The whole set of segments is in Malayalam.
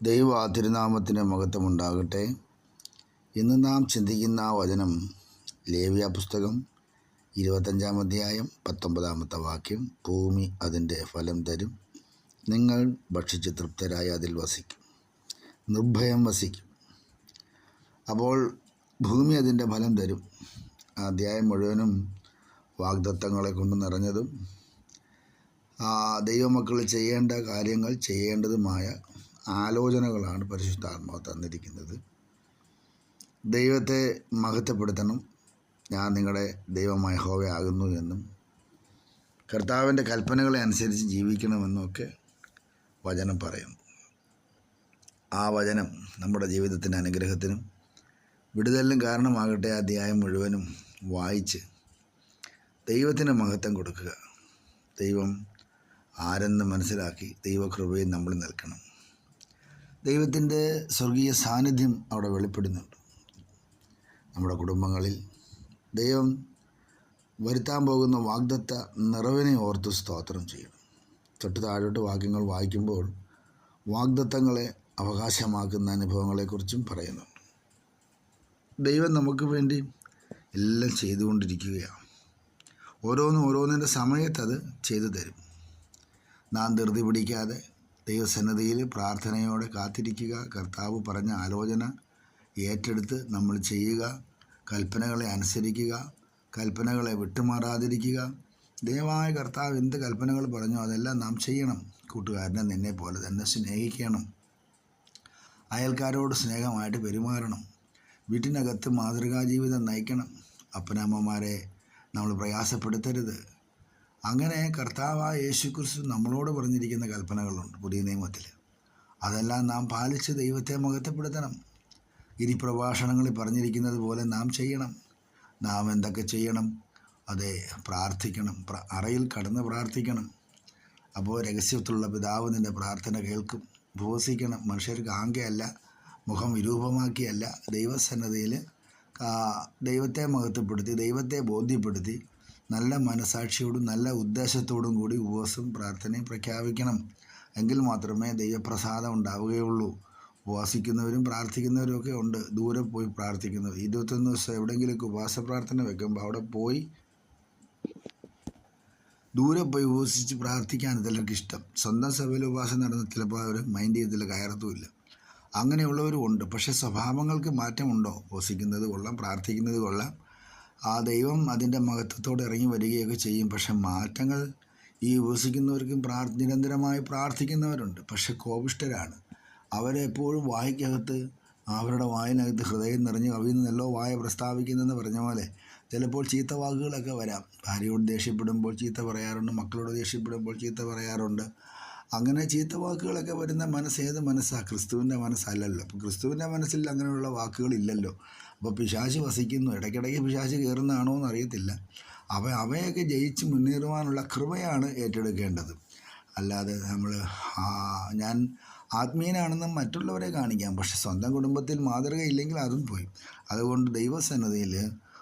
ദൈവ തിരുനാമത്തിന് മഹത്വമുണ്ടാകട്ടെ. ഇന്ന് നാം ചിന്തിക്കുന്ന വചനം ലേവ്യ പുസ്തകം 25-ാം അധ്യായം 19-ാമത്തെ വാക്യം. ഭൂമി അതിൻ്റെ ഫലം തരും, നിങ്ങൾ ഭക്ഷിച്ച് തൃപ്തരായി അതിൽ വസിക്കും, നിർഭയം വസിക്കും. അപ്പോൾ ഭൂമി അതിൻ്റെ ഫലം തരും. ആ അധ്യായം മുഴുവനും വാഗ്ദത്തങ്ങളെ കൊണ്ട് നിറഞ്ഞതും ദൈവമക്കൾ ചെയ്യേണ്ട കാര്യങ്ങൾ ചെയ്യേണ്ടതുമായ ആലോചനകളാണ് പരിശുദ്ധാത്മാവ് തന്നിരിക്കുന്നത്. ദൈവത്തെ മഹത്വപ്പെടുത്തണം, ഞാൻ നിങ്ങളുടെ ദൈവമായ യഹോവയാകുന്നു എന്നും കർത്താവിൻ്റെ കൽപ്പനകളെ അനുസരിച്ച് ജീവിക്കണമെന്നൊക്കെ വചനം പറയുന്നു. ആ വചനം നമ്മുടെ ജീവിതത്തിൻ്റെ അനുഗ്രഹത്തിനും വിടുതലിനും കാരണമാകട്ടെ. അധ്യായം മുഴുവനും വായിച്ച് ദൈവത്തിന് മഹത്വം കൊടുക്കുക. ദൈവം ആരെന്ന് മനസ്സിലാക്കി ദൈവകൃപയിൽ നമ്മൾ നിൽക്കണം. ദൈവത്തിൻ്റെ സ്വർഗീയ സാന്നിധ്യം അവിടെ വെളിപ്പെടുന്നുണ്ട്. നമ്മുടെ കുടുംബങ്ങളിൽ ദൈവം വരുത്താൻ പോകുന്ന വാഗ്ദത്ത നിറവിനെ ഓർത്ത് സ്തോത്രം ചെയ്യണം. തൊട്ട് താഴോട്ട് വാക്യങ്ങൾ വായിക്കുമ്പോൾ വാഗ്ദത്തങ്ങളെ അവകാശമാക്കുന്ന അനുഭവങ്ങളെക്കുറിച്ചും പറയുന്നുണ്ട്. ദൈവം നമുക്ക് വേണ്ടി എല്ലാം ചെയ്തുകൊണ്ടിരിക്കുകയാണ്. ഓരോന്നിൻ്റെ സമയത്ത് അത് ചെയ്തു തരും. നാം ധൃതി പിടിക്കാതെ ദൈവസന്നിധിയിൽ പ്രാർത്ഥനയോടെ കാത്തിരിക്കുക. കർത്താവ് പറഞ്ഞ ആലോചന ഏറ്റെടുത്ത് നമ്മൾ ചെയ്യുക. കൽപ്പനകളെ അനുസരിക്കുക, കൽപ്പനകളെ വിട്ടുമാറാതിരിക്കുക. ദൈവമായ കർത്താവ് എന്ത് കൽപ്പനകൾ പറഞ്ഞോ അതെല്ലാം നാം ചെയ്യണം. കൂട്ടുകാരനെ നിന്നെ പോലെ തന്നെ സ്നേഹിക്കണം. അയൽക്കാരോട് സ്നേഹമായിട്ട് പെരുമാറണം. വീട്ടിനകത്ത് മാതൃകാ ജീവിതം നയിക്കണം. അപ്പനമ്മമാരെ നമ്മൾ പ്രയാസപ്പെടുത്തരുത്. അങ്ങനെ കർത്താവായ യേശുക്രിസ്തു നമ്മളോട് പറഞ്ഞിരിക്കുന്ന കൽപ്പനകളുണ്ട് പുതിയ നിയമത്തിൽ. അതെല്ലാം നാം പാലിച്ച് ദൈവത്തെ മഹത്വപ്പെടുത്തണം. ഇനി പ്രഭാഷണങ്ങളിൽ പറഞ്ഞിരിക്കുന്നത് പോലെ നാം ചെയ്യണം. നാം എന്തൊക്കെ ചെയ്യണം? അതെ, പ്രാർത്ഥിക്കണം. അറയിൽ കടന്ന് പ്രാർത്ഥിക്കണം. അപ്പോൾ രഹസ്യത്തിലുള്ള പിതാവ് നിൻ്റെ പ്രാർത്ഥന കേൾക്കും. ഉപവസിക്കണം. മനുഷ്യർക്ക് ആങ്കയല്ല, മുഖം വിരൂപമാക്കിയല്ല, ദൈവസന്നദ്ധയിൽ ദൈവത്തെ മഹത്വപ്പെടുത്തി, ദൈവത്തെ ബോധ്യപ്പെടുത്തി, നല്ല മനസാക്ഷിയോടും നല്ല ഉദ്ദേശത്തോടും കൂടി ഉപവാസം പ്രാർത്ഥനയും പ്രഖ്യാപിക്കണം. എങ്കിൽ മാത്രമേ ദൈവപ്രസാദം ഉണ്ടാവുകയുള്ളൂ. ഉപവാസിക്കുന്നവരും പ്രാർത്ഥിക്കുന്നവരും ഒക്കെ ഉണ്ട്, ദൂരെ പോയി പ്രാർത്ഥിക്കുന്നവർ. 21 ദിവസം എവിടെയെങ്കിലുമൊക്കെ ഉപവാസ പ്രാർത്ഥന വെക്കുമ്പോൾ അവിടെ പോയി ദൂരെ പോയി ഉപവസിച്ച് പ്രാർത്ഥിക്കാൻ ചിലർക്ക് ഇഷ്ടം. സ്വന്തം സഭയിൽ ഉപവാസം നടന്ന് ചിലപ്പോൾ അവർ മൈൻഡ് ചെയ്തില്ല, കയറത്തുമില്ല. അങ്ങനെയുള്ളവരും ഉണ്ട്. പക്ഷേ സ്വഭാവങ്ങൾക്ക് മാറ്റമുണ്ടോ? ഉപവസിക്കുന്നത് കൊള്ളാം, പ്രാർത്ഥിക്കുന്നത് കൊള്ളാം, ആ ദൈവം അതിൻ്റെ മഹത്വത്തോടെ ഇറങ്ങി വരികയൊക്കെ ചെയ്യും. പക്ഷെ മാറ്റങ്ങൾ ഈ ഉപവസിക്കുന്നവർക്കും നിരന്തരമായി പ്രാർത്ഥിക്കുന്നവരുണ്ട്. പക്ഷെ കോപിഷ്ഠരാണ്. അവരെപ്പോഴും വായ്ക്കകത്ത്, അവരുടെ വായിനകത്ത് ഹൃദയം നിറഞ്ഞ് കവിയുന്നല്ലോ വായ പ്രസ്താവിക്കുന്നതെന്ന് പറഞ്ഞ പോലെ ചിലപ്പോൾ ചീത്ത വാക്കുകളൊക്കെ വരാം. ഭാര്യയോട് ദേഷ്യപ്പെടുമ്പോൾ ചീത്ത പറയാറുണ്ട്, മക്കളോട് ദേഷ്യപ്പെടുമ്പോൾ ചീത്ത പറയാറുണ്ട്. അങ്ങനെ ചീത്ത വാക്കുകളൊക്കെ വരുന്ന ഏത് മനസ്സാണ്? ക്രിസ്തുവിൻ്റെ മനസ്സല്ലല്ലോ. അപ്പോൾ ക്രിസ്തുവിൻ്റെ മനസ്സിൽ അങ്ങനെയുള്ള വാക്കുകളില്ലല്ലോ. അപ്പോൾ പിശാച് വസിക്കുന്നു. ഇടയ്ക്കിടയ്ക്ക് പിശാച് കയറുന്നതാണോ എന്ന് അറിയത്തില്ല. അവയൊക്കെ ജയിച്ച് മുന്നേറുവാനുള്ള കൃപയാണ് ഏറ്റെടുക്കേണ്ടത്. അല്ലാതെ ഞാൻ ആത്മീയനാണെന്ന് മറ്റുള്ളവരെ കാണിക്കാം, പക്ഷെ സ്വന്തം കുടുംബത്തിൽ മാതൃകയില്ലെങ്കിൽ അതും പോയി. അതുകൊണ്ട് ദൈവസന്നിധിയിൽ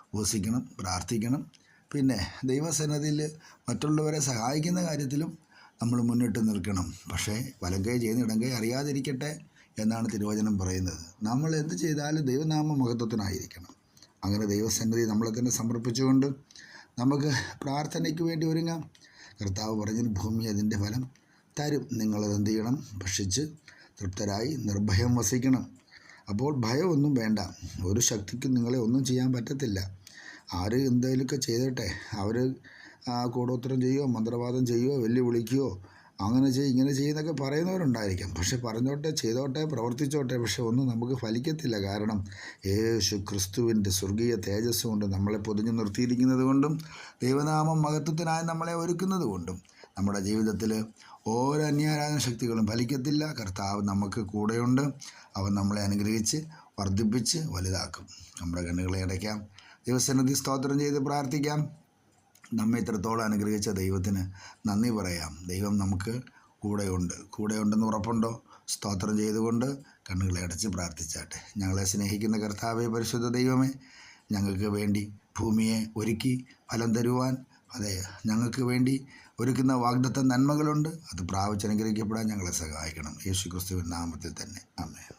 ഉപവസിക്കണം, പ്രാർത്ഥിക്കണം. പിന്നെ ദൈവസന്നിധിയിൽ മറ്റുള്ളവരെ സഹായിക്കുന്ന കാര്യത്തിലും നമ്മൾ മുന്നിട്ട് നിൽക്കണം. പക്ഷേ വലങ്കൈ ചെയ്യുന്ന ഇടങ്കൈ അറിയാതിരിക്കട്ടെ എന്നാണ് തിരുവചനം പറയുന്നത്. നമ്മൾ എന്ത് ചെയ്താലും ദൈവനാമ മഹത്വത്തിനായിരിക്കണം. അങ്ങനെ ദൈവസന്നിധി നമ്മളെ തന്നെ സമർപ്പിച്ചുകൊണ്ട് നമുക്ക് പ്രാർത്ഥനയ്ക്ക് വേണ്ടി ഒരുങ്ങാം. കർത്താവ് പറഞ്ഞതിന് ഭൂമി അതിൻ്റെ ഫലം തരും, നിങ്ങളത് എന്ത് ചെയ്യണം? ഭക്ഷിച്ച് തൃപ്തരായി നിർഭയം വസിക്കണം. അപ്പോൾ ഭയമൊന്നും വേണ്ട. ഒരു ശക്തിക്കും നിങ്ങളെ ഒന്നും ചെയ്യാൻ പറ്റത്തില്ല. ആര് എന്തെങ്കിലുമൊക്കെ ചെയ്തട്ടെ, അവർ കൂടോത്രം ചെയ്യുകയോ മന്ത്രവാദം ചെയ്യുകയോ വെല്ലുവിളിക്കുകയോ അങ്ങനെ ഇങ്ങനെ ചെയ്യുന്നൊക്കെ പറയുന്നവരുണ്ടായിരിക്കാം. പക്ഷെ പറഞ്ഞോട്ടെ, ചെയ്തോട്ടെ, പ്രവർത്തിച്ചോട്ടെ, പക്ഷെ ഒന്നും നമുക്ക് ഫലിക്കത്തില്ല. കാരണം യേശു ക്രിസ്തുവിൻ്റെ സ്വർഗീയ തേജസ് കൊണ്ട് നമ്മളെ പൊതിഞ്ഞു നിർത്തിയിരിക്കുന്നത് കൊണ്ടും ദൈവനാമം മഹത്വത്തിനായി നമ്മളെ ഒരുക്കുന്നത് കൊണ്ടും നമ്മുടെ ജീവിതത്തിൽ ഓരോ അന്യാരാധന ശക്തികളും ഫലിക്കത്തില്ല. കർത്താവ് നമുക്ക് കൂടെയുണ്ട്. അവൻ നമ്മളെ അനുഗ്രഹിച്ച് വർദ്ധിപ്പിച്ച് വലുതാക്കും. നമ്മുടെ കണ്ണുകളെ അടയ്ക്കാം, ദൈവസന്നിധി സ്തോത്രം ചെയ്ത് പ്രാർത്ഥിക്കാം. നമ്മെ ഇത്രത്തോളം അനുഗ്രഹിച്ച ദൈവത്തിന് നന്ദി പറയാം. ദൈവം നമുക്ക് കൂടെയുണ്ടെന്ന് ഉറപ്പുണ്ടോ? സ്തോത്രം ചെയ്തുകൊണ്ട് കണ്ണുകളെ അടച്ച് പ്രാർത്ഥിച്ചാട്ടെ. ഞങ്ങളെ സ്നേഹിക്കുന്ന കർത്താവേ, പരിശുദ്ധ ദൈവമേ, ഞങ്ങൾക്ക് വേണ്ടി ഭൂമിയെ ഒരുക്കി ഫലം തരുവാൻ അതെ, ഞങ്ങൾക്ക് വേണ്ടി ഒരുക്കുന്ന വാഗ്ദത്ത നന്മകളുണ്ട്. അത് പ്രാപിച്ചനുഗ്രഹിക്കപ്പെടാൻ ഞങ്ങളെ സഹായിക്കണം. യേശു ക്രിസ്തുവിൻ നാമത്തിൽ തന്നെ ആമേൻ.